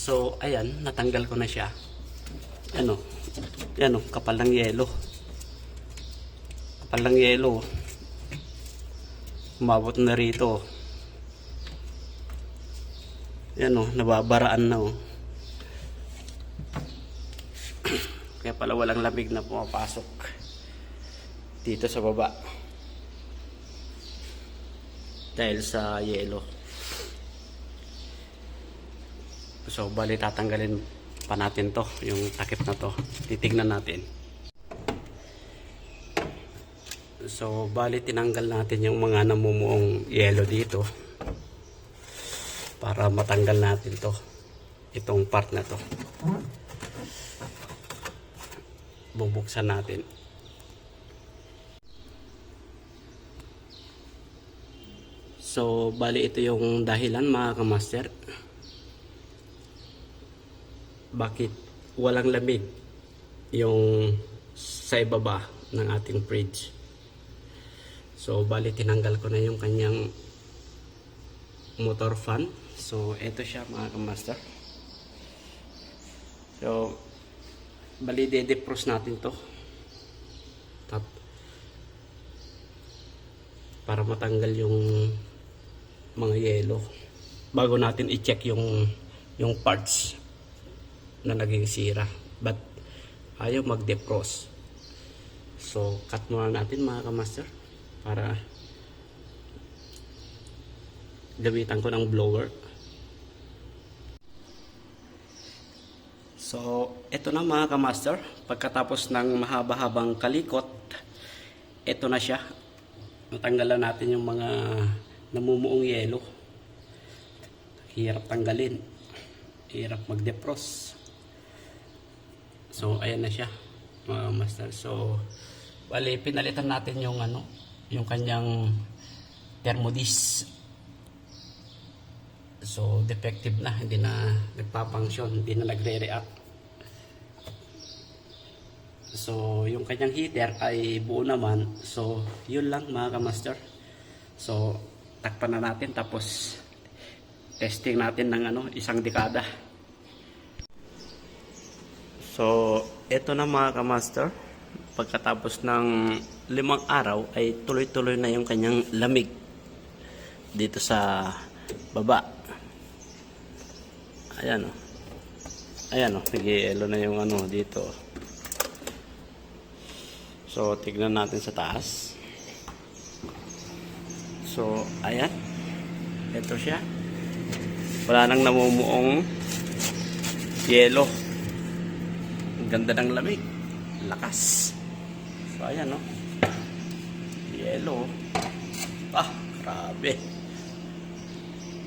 So, ayan, natanggal ko na siya. Ano, yan o, kapal ng yelo. Kapal ng yelo. Umabot na rito. Yan o, nababaraan na o. Kaya pala walang lamig na pumapasok dito sa baba. Dahil sa yelo. So, bali tatanggalin pa natin to, yung takip na to. Titignan natin. So, bali tinanggal natin yung mga namumuong yelo dito para matanggal natin to, itong part na to. Bubuksan natin. So, bali ito yung dahilan mga kamaster, bakit walang lamig yung sa ibaba ng ating fridge. So, bali tinanggal ko na yung kanyang motor fan. So, ito siya mga kamaster. So, bali de-defrost natin to para matanggal yung mga yelo bago natin i-check yung parts na naging sira, but ayaw mag-defrost. So, cut muna natin mga kamaster para gamitan ko ng blower. So, ito na mga kamaster, pagkatapos ng mahaba-habang kalikot, ito na siya. Natanggalan natin yung mga namumuong yelo. Hirap tanggalin, hirap mag-defrost. So, ayan na siya mga kamaster. So, bali pinalitan natin yung yung kanyang thermodisc. So, defective na, hindi na nagpapunction, hindi na nagre-react. So, yung kanyang heater ay buo naman. So, yun lang mga kamaster. So, takpan na natin, tapos testing natin ng isang dekada. So, eto na mga kamaster. Pagkatapos ng 5 araw ay tuloy-tuloy na yung kanyang lamig dito sa baba. Ayan o. Ayan o, nag-ielo na yung dito. So, tignan natin sa taas. So, ayan. Ito siya. Wala nang namumuong yelo. Ang ganda ng lamig. Lakas. So, ayan o. Yelo. Ah, grabe.